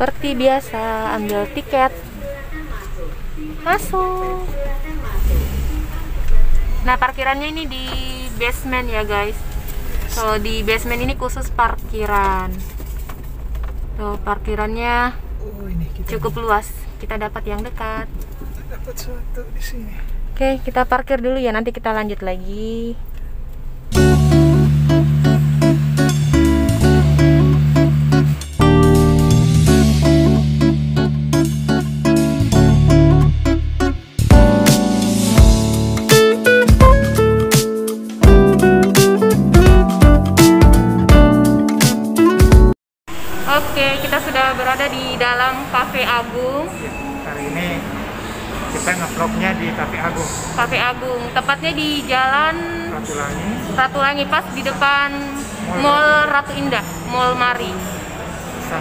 Seperti biasa, ambil tiket, masuk. Nah, parkirannya ini di basement ya guys. Kalau di basement ini khusus parkiran. Tuh, parkirannya cukup luas. Kita dapat yang dekat. Dapat suatu di sini. Oke, kita parkir dulu ya. Nanti kita lanjut lagi. Oke, kita sudah berada di dalam Cafe Agung. Hari ini kita nge-vlognya di Cafe Agung. Cafe Agung, tepatnya di Jalan Ratulangi, pas di depan Mall Ratu Indah, Mall Mari.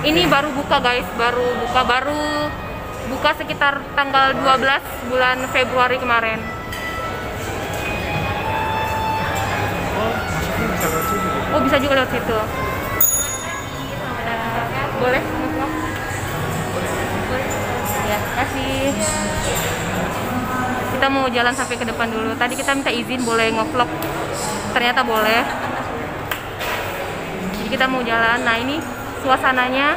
Ini baru buka guys, baru buka sekitar tanggal 12 bulan Februari kemarin. Oh, maksudnya bisa lewat sini. Oh, bisa juga lewat situ. Boleh? Ya, kasih. Kita mau jalan sampai ke depan dulu. Tadi kita minta izin boleh nge-vlog. Ternyata boleh. Jadi kita mau jalan. Nah, ini suasananya.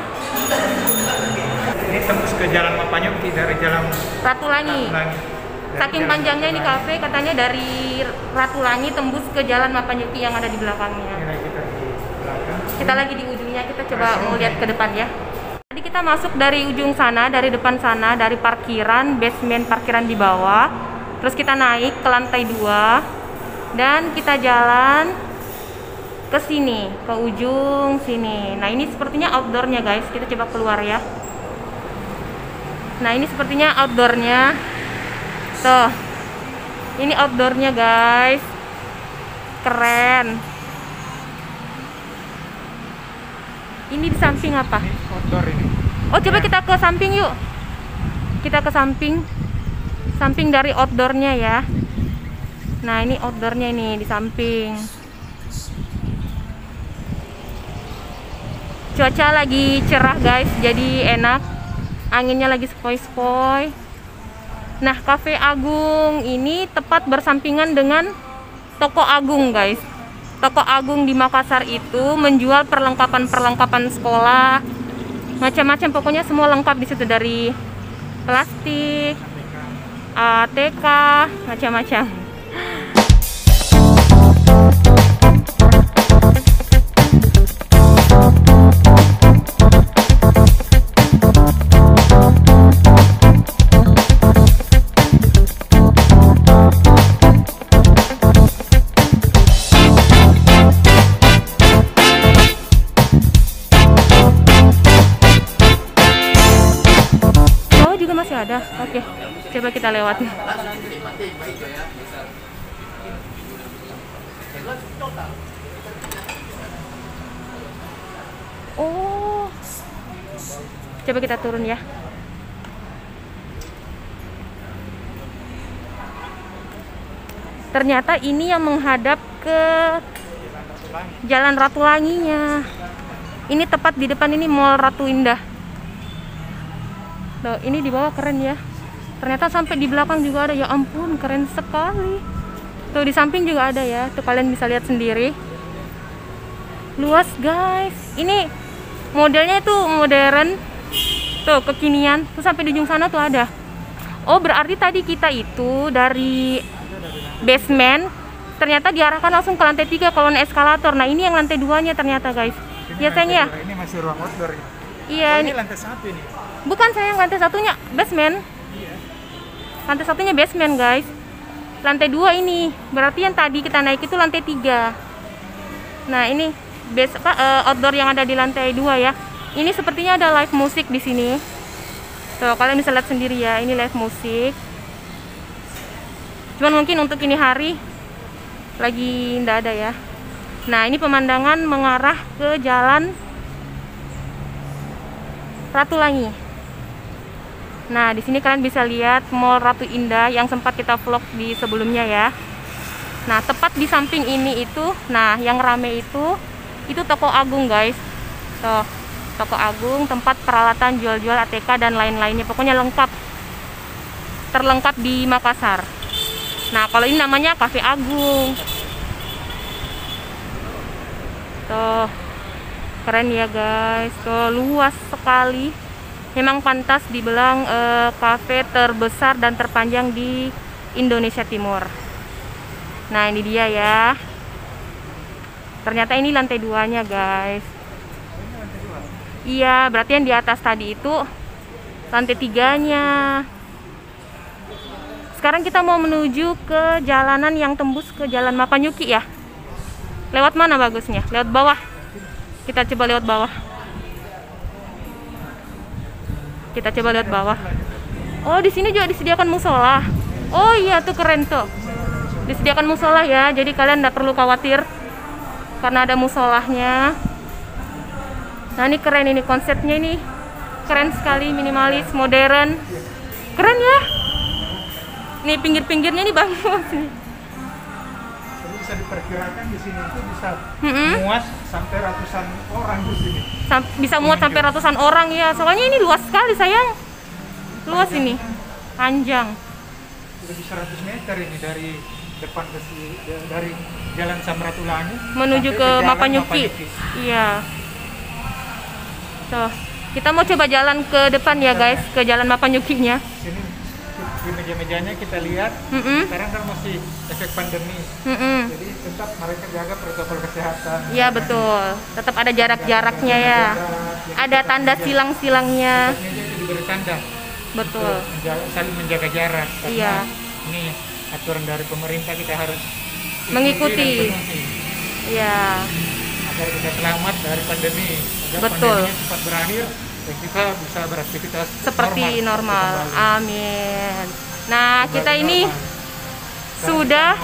Ini tembus ke Jalan Mapanyuki dari Jalan Ratulangi. Saking panjangnya ini kafe, katanya dari Ratulangi tembus ke Jalan Mapanyuki yang ada di belakangnya. Ini kita di belakang. Kita lagi di ujungnya, kita coba mau lihat ke depan ya. Tadi kita masuk dari ujung sana, dari depan sana, dari parkiran, basement parkiran di bawah. Terus kita naik ke lantai 2 dan kita jalan ke sini, ke ujung sini. Nah, ini sepertinya outdoornya guys. Kita coba keluar ya. Nah, ini sepertinya outdoornya. Tuh, ini outdoornya guys. Keren. Ini di samping apa? Ini outdoor ini. Oh, coba kita ke samping yuk. Kita ke samping. Samping dari outdoornya ya. Nah, ini outdoornya ini di samping. Cuaca lagi cerah guys, jadi enak. Anginnya lagi sepoi-sepoi. Nah, Cafe Agung ini tepat bersampingan dengan Toko Agung guys. Toko Agung di Makassar itu menjual perlengkapan sekolah, macam-macam, pokoknya semua lengkap di situ, dari plastik, ATK, macam-macam. Ada, oke, coba kita lewat. Oh, coba kita turun ya. Ternyata ini yang menghadap ke Jalan Ratulanginya. Ini tepat di depan ini Mall Ratu Indah. Tuh, ini di bawah keren ya. Ternyata sampai di belakang juga ada. Ya ampun, keren sekali. Tuh, di samping juga ada ya. Tuh, kalian bisa lihat sendiri. Luas guys. Ini modelnya itu modern. Tuh, kekinian. Tuh, sampai di ujung sana tuh ada. Oh, berarti tadi kita itu dari basement ternyata diarahkan langsung ke lantai 3 kalau naik eskalator. Nah, ini yang lantai 2-nya ternyata guys. Ya sayang ya. Ini masih ruang outdoor ya. Iya, ini lantai 1 ini. Bukan sayang, lantai 1-nya basement. Iya. Lantai 1-nya basement guys. Lantai 2 ini. Berarti yang tadi kita naik itu lantai 3. Nah, ini outdoor yang ada di lantai 2 ya. Ini sepertinya ada live musik di sini. Tuh, kalian bisa lihat sendiri ya, ini live musik. Cuman mungkin untuk ini hari lagi nggak ada ya. Nah, ini pemandangan mengarah ke Jalan Ratulangi. Nah, di sini kalian bisa lihat Mall Ratu Indah yang sempat kita vlog di sebelumnya ya. Nah, tepat di samping ini itu, nah yang rame itu Toko Agung guys. Tuh, Toko Agung, tempat peralatan jual-jual ATK dan lain-lainnya. Pokoknya lengkap. Terlengkap di Makassar. Nah, kalau ini namanya Cafe Agung. Tuh, keren ya guys. Tuh, luas sekali. Memang pantas dibilang kafe terbesar dan terpanjang di Indonesia Timur. Nah, ini dia ya. Ternyata ini lantai 2-nya guys. Iya, berarti yang di atas tadi itu lantai 3-nya. Sekarang kita mau menuju ke jalanan yang tembus ke Jalan Mapanyuki ya. Lewat mana bagusnya? Lewat bawah. Kita coba lewat bawah. Kita coba lewat bawah. Oh, di sini juga disediakan musola. Oh iya, tuh keren tuh. Disediakan musola ya. Jadi kalian nggak perlu khawatir karena ada musolahnya. Nah, ini keren ini konsepnya ini. Keren sekali, minimalis, modern. Keren ya. Nih pinggir-pinggirnya nih bagus nih. Jadi bisa diperkirakan di sini itu bisa muat sampai ratusan orang di sini. Bisa muat sampai ratusan orang ya. Soalnya ini luas sekali sayang. Luas ini. Panjang. Sudah bisa 100 meter ini dari depan ke dari Jalan Samratulangi menuju ke Mapanyuki. Iya. Tuh, kita mau coba jalan ke depan ya guys, ke Jalan Mapanyukinya. Sini di meja-mejanya kita lihat. Sekarang kan masih efek pandemi. Jadi tetap mereka jaga protokol kesehatan. Iya betul. Tetap ada jarak-jaraknya ya. Ada tanda silang-silangnya. Itu diberi tanda. Betul. Saling menjaga jarak. Iya. Ini aturan dari pemerintah kita harus mengikuti. Iya. Agar kita selamat dari pandemi. Agar betul. Pandeminya cepat berakhir dan kita bisa beraktivitas seperti normal. Amin. Nah, kita ini sudah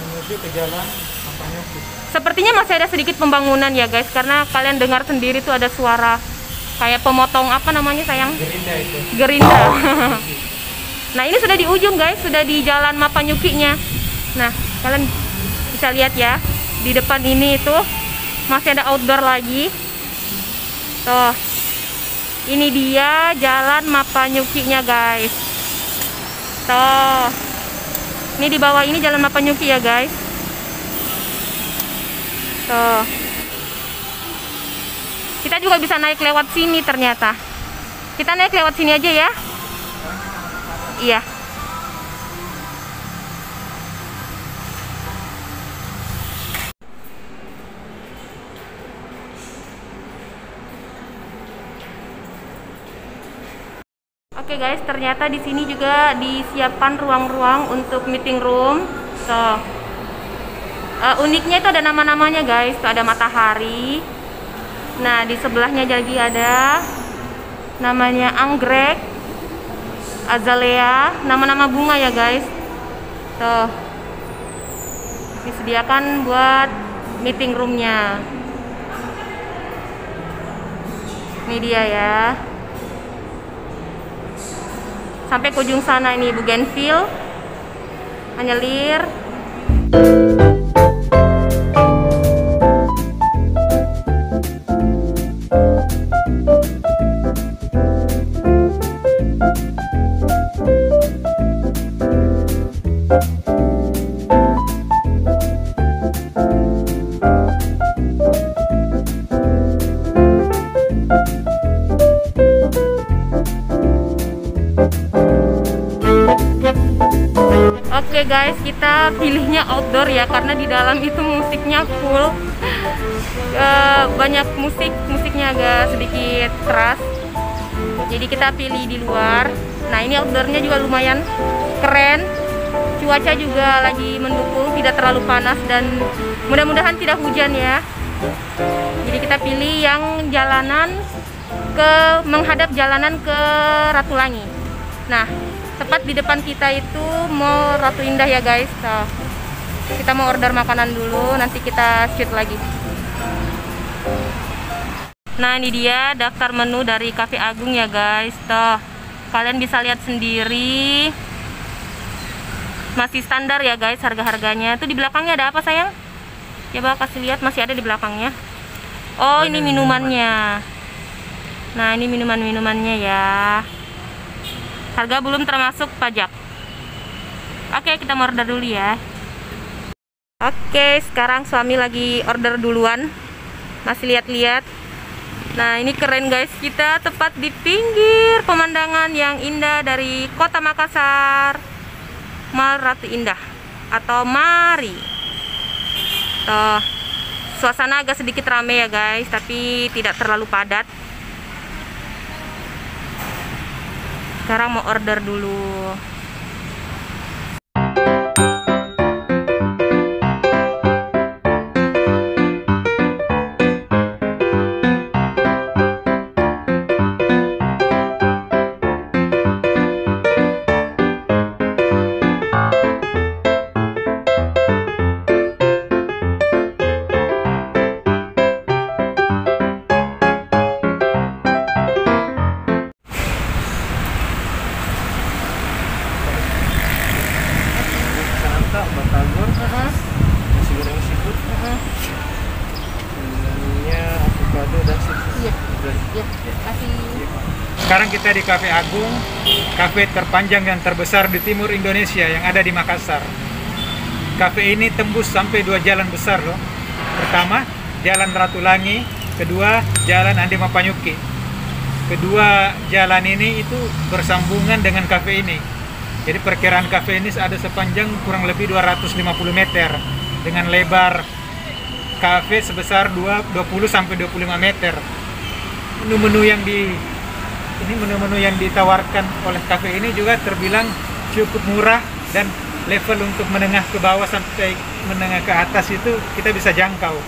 menuju ke Jalan Mapanyuki. Sepertinya masih ada sedikit pembangunan ya guys, karena kalian dengar sendiri tuh ada suara kayak pemotong apa namanya sayang? Gerinda itu. Gerinda. Nah, ini sudah di ujung guys, sudah di Jalan Mapanyukinya. Nah, kalian bisa lihat ya, di depan ini itu masih ada outdoor lagi. Tuh, ini dia Jalan Mapanyukinya guys. Tuh, ini di bawah ini Jalan Mapanyuki ya guys. Tuh, kita juga bisa naik lewat sini ternyata. Kita naik lewat sini aja ya. Iya. Oke guys, ternyata di sini juga disiapkan ruang-ruang untuk meeting room. So, uniknya itu ada nama-namanya guys. Tuh, ada matahari. Nah, di sebelahnya lagi ada namanya anggrek, azalea, nama-nama bunga ya guys. Tuh, disediakan buat meeting roomnya. Ini dia ya. Sampai ke ujung sana ini bougainville, anyelir. Oke guys, kita pilihnya outdoor ya, karena di dalam itu musiknya full. Banyak musiknya agak sedikit keras. Jadi kita pilih di luar. Nah, ini outdoornya juga lumayan keren. Cuaca juga lagi mendukung, tidak terlalu panas dan mudah-mudahan tidak hujan ya. Jadi kita pilih yang jalanan menghadap jalanan ke Ratulangi. Nah, tepat di depan kita itu Mall Ratu Indah ya guys. So, kita mau order makanan dulu, nanti kita shoot lagi. Nah, ini dia daftar menu dari Cafe Agung ya guys. Tuh, kalian bisa lihat sendiri. Masih standar ya guys harga-harganya. Itu di belakangnya ada apa sayang? Coba kasih lihat, masih ada di belakangnya. Oh, ini minumannya. Nah, ini minuman-minumannya ya. Harga belum termasuk pajak. Oke, kita mau order dulu ya. Oke, sekarang suami lagi order duluan. Masih lihat-lihat. Nah, ini keren guys. Kita tepat di pinggir pemandangan yang indah dari Kota Makassar. Mall Ratu Indah atau Mari. Tuh, suasana agak sedikit rame ya guys, tapi tidak terlalu padat. Sekarang mau order dulu. Batagor, nasi goreng seafood, minumnya avocado dan seafood. Iya, kasih. Sekarang kita di Cafe Agung, kafe terpanjang dan terbesar di timur Indonesia yang ada di Makassar. Kafe ini tembus sampai 2 jalan besar loh. Pertama, Jalan Ratulangi, kedua, Jalan Andi Mapanyuki. Kedua jalan ini itu bersambungan dengan kafe ini. Jadi perkiraan kafe ini ada sepanjang kurang lebih 250 meter dengan lebar kafe sebesar 20 sampai 25 meter. Menu-menu yang ditawarkan oleh kafe ini juga terbilang cukup murah dan level untuk menengah ke bawah sampai menengah ke atas itu kita bisa jangkau.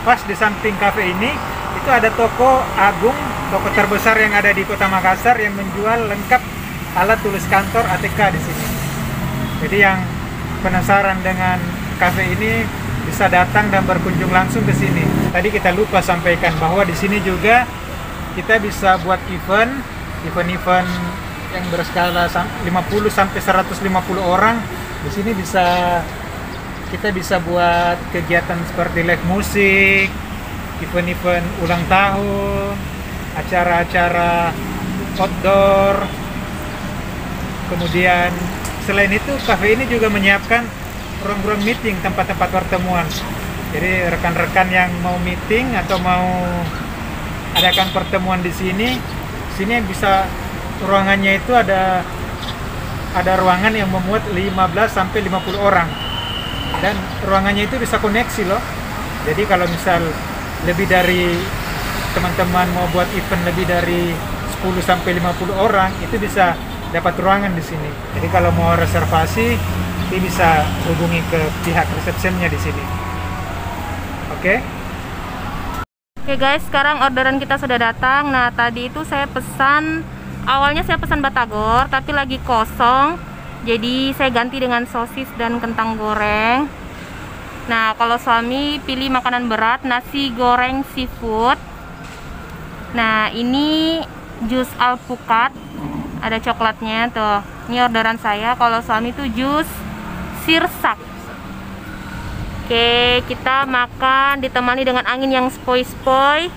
Pas di samping kafe ini itu ada toko Agung, toko terbesar yang ada di Kota Makassar yang menjual lengkap alat tulis kantor ATK di sini. Jadi yang penasaran dengan kafe ini bisa datang dan berkunjung langsung ke sini. Tadi kita lupa sampaikan bahwa di sini juga kita bisa buat event yang berskala 50 sampai 150 orang. Di sini kita bisa buat kegiatan seperti live musik, event ulang tahun, acara-acara outdoor. Kemudian selain itu kafe ini juga menyiapkan ruang-ruang meeting, tempat-tempat pertemuan. Jadi rekan-rekan yang mau meeting atau mau adakan pertemuan di sini bisa ruangannya itu ada ruangan yang memuat 15 sampai 50 orang. Dan ruangannya itu bisa koneksi loh. Jadi kalau misal lebih dari teman-teman mau buat event lebih dari 10 sampai 50 orang itu bisa dapat ruangan di sini. Jadi kalau mau reservasi, dia bisa hubungi ke pihak resepsionnya di sini. Oke? Oke guys, sekarang orderan kita sudah datang. Nah, tadi itu awalnya saya pesan batagor, tapi lagi kosong. Jadi saya ganti dengan sosis dan kentang goreng. Nah, kalau suami pilih makanan berat, nasi goreng seafood. Nah, ini jus alpukat. Ada coklatnya tuh. Ini orderan saya. Kalau suami tuh jus sirsak. Oke, kita makan ditemani dengan angin yang spoi-spoi,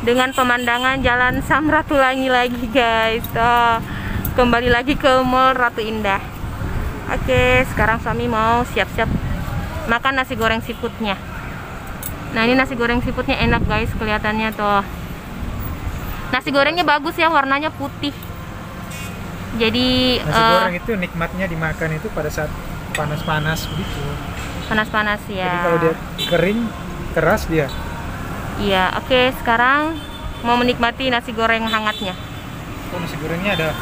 dengan pemandangan Jalan Samratulangi lagi guys. Tuh, kembali lagi ke Mall Ratu Indah. Oke, sekarang suami mau siap-siap makan nasi goreng seafoodnya. Nah, ini nasi goreng seafoodnya enak guys, kelihatannya tuh. Nasi gorengnya bagus ya, warnanya putih. Jadi nasi goreng itu nikmatnya dimakan itu pada saat panas-panas begitu. Panas-panas ya. Jadi kalau dia kering, keras dia. Iya, oke, sekarang mau menikmati nasi goreng hangatnya. Oh, nasi gorengnya ada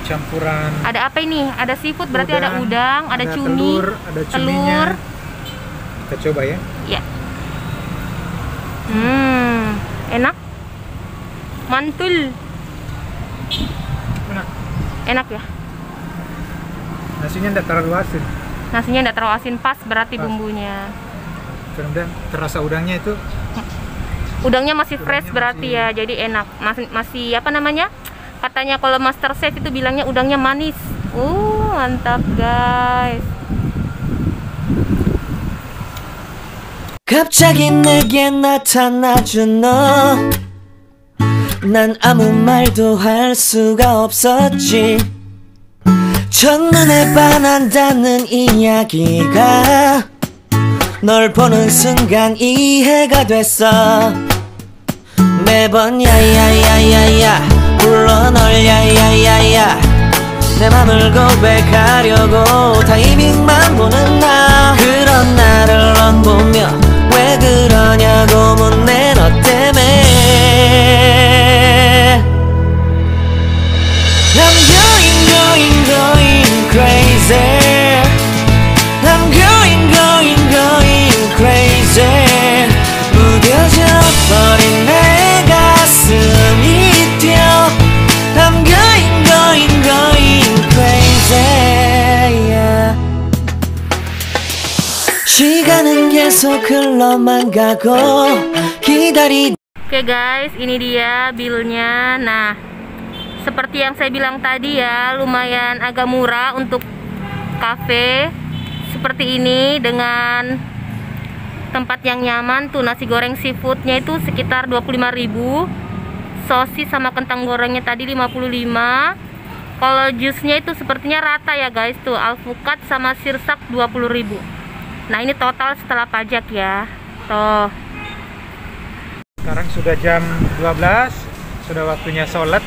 campuran. Ada apa ini? Ada seafood, berarti ada udang, ada cumi, ada cuminya. Kita coba ya. Iya. Enak. Mantul. Enak ya. Nasinya tidak terlalu asin. Nasinya tidak terlalu asin, pas berarti bumbunya. Kemudian terasa udangnya itu. Udangnya masih fresh berarti ya, jadi enak. Masih apa namanya? Katanya kalau Master Chef itu bilangnya udangnya manis. Mantap guys. 갑자기 내게 나타나준 너 난 아무 말도 할 수가 없었지. 첫눈에 반한다는 이야기가 널 보는 순간 이해가 됐어. 매번 야야야야야 불러 널 야야야야 내 맘을 고백하려고 타이밍만 보는 나. 그런 나를 넌 보며 왜 그러냐고 묻네 너 때문에. I'm going crazy. I'm going crazy. 무뎌져 버린 내 가슴이 뛰어. I'm going crazy. Yeah. 시간은 계속 흘러만 가고 기다리. Oke guys, ini dia billnya. Nah, seperti yang saya bilang tadi ya, lumayan agak murah untuk cafe seperti ini dengan tempat yang nyaman. Tuh nasi goreng seafoodnya itu sekitar 25.000, sosis sama kentang gorengnya tadi 55. Kalau jusnya itu sepertinya rata ya guys, tuh alpukat sama sirsak 20.000. Nah ini total setelah pajak ya. Tuh Sekarang sudah jam 12, sudah waktunya sholat.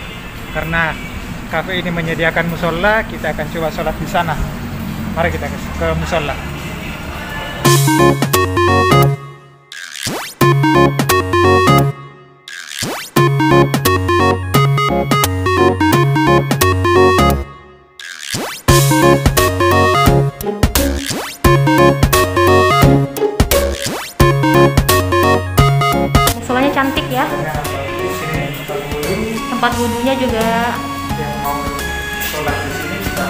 Karena kafe ini menyediakan musola, kita akan coba sholat di sana. Mari kita ke musola. musolanya cantik ya. Tempat wudhunya juga. Yang mau sholat di sini bisa,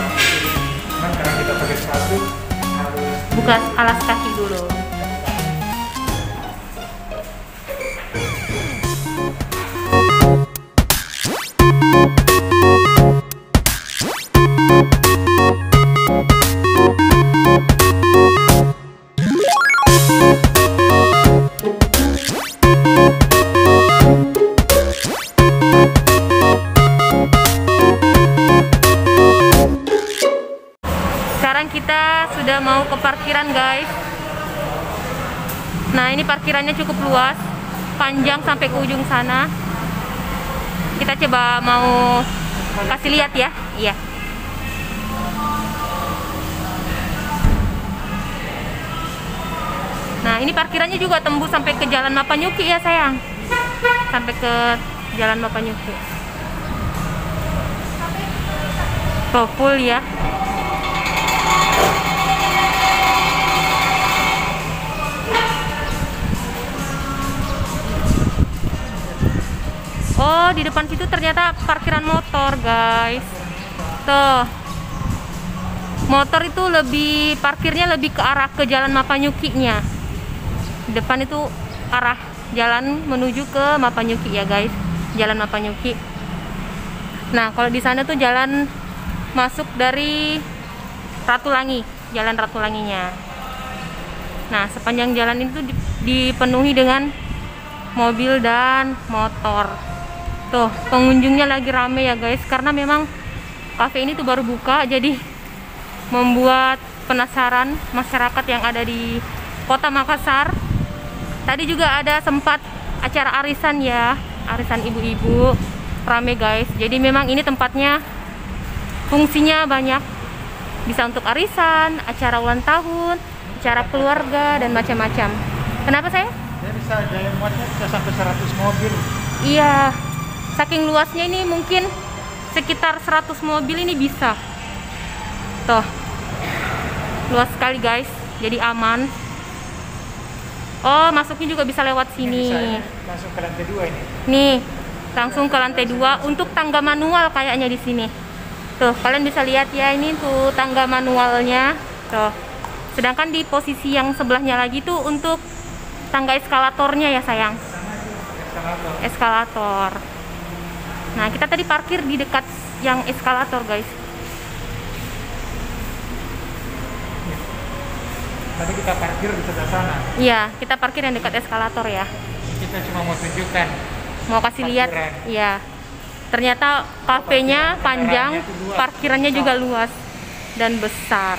cuman karena kita pakai sepatu harus Buka alas kaki dulu. Sekarang kita sudah mau ke parkiran guys. Nah ini parkirannya cukup luas, panjang sampai ke ujung sana. Kita coba mau kasih lihat ya. Iya. Nah ini parkirannya juga tembus sampai ke Jalan Mapanyuki ya sayang. Sampai ke Jalan Mapanyuki. Tuh full ya. Oh, di depan situ ternyata parkiran motor, guys. Tuh. Motor itu parkirnya lebih ke arah ke Jalan Mapanyuki-nya. Di depan itu arah jalan menuju ke Mapanyuki ya, guys. Jalan Mapanyuki. Nah, kalau di sana tuh jalan masuk dari Ratulangi, Jalan Ratulanginya. Nah, sepanjang jalan itu dipenuhi dengan mobil dan motor. Tuh, pengunjungnya lagi rame ya guys, karena memang kafe ini tuh baru buka, jadi membuat penasaran masyarakat yang ada di Kota Makassar. Tadi juga ada sempat acara arisan ya, arisan ibu-ibu, rame guys. Jadi memang ini tempatnya fungsinya banyak, bisa untuk arisan, acara ulang tahun, acara keluarga dan macam-macam. Kenapa sayang? Dia bisa daya muatnya bisa sampai 100 mobil. Iya. Saking luasnya ini mungkin sekitar 100 mobil ini bisa. Tuh. Luas sekali guys. Jadi aman. Oh, masuknya juga bisa lewat sini. Ini bisa langsung ke lantai 2 ini. Nih, langsung ke lantai 2 untuk tangga manual kayaknya di sini. Tuh, kalian bisa lihat ya, ini tuh tangga manualnya. Tuh. Sedangkan di posisi yang sebelahnya lagi tuh untuk tangga eskalatornya ya sayang. Eskalator. Nah, kita tadi parkir di dekat yang eskalator, guys. Tadi kita parkir di sebelah sana. Iya, kita parkir yang dekat eskalator ya. Kita cuma mau tunjukkan mau kasih lihat. Parkiran. Iya. Ternyata kafenya panjang, parkirannya juga luas dan besar.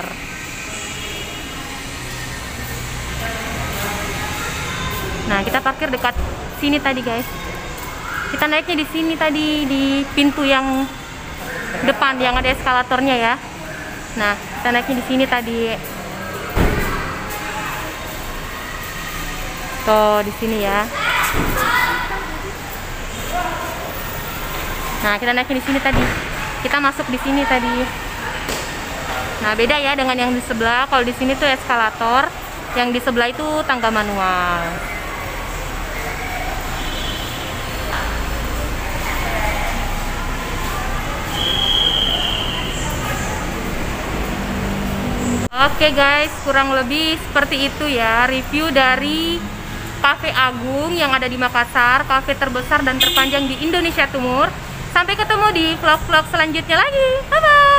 Nah, kita parkir dekat sini tadi, guys. Kita naiknya di sini tadi, di pintu yang depan yang ada eskalatornya ya. Nah, kita naiknya di sini tadi. Tuh, di sini ya. Nah, kita naikin di sini tadi. Kita masuk di sini tadi. Nah, beda ya dengan yang di sebelah. Kalau di sini tuh eskalator, yang di sebelah itu tangga manual. Oke guys, kurang lebih seperti itu ya review dari Cafe Agung yang ada di Makassar, cafe terbesar dan terpanjang di Indonesia Timur. Sampai ketemu di vlog-vlog selanjutnya lagi. Bye-bye.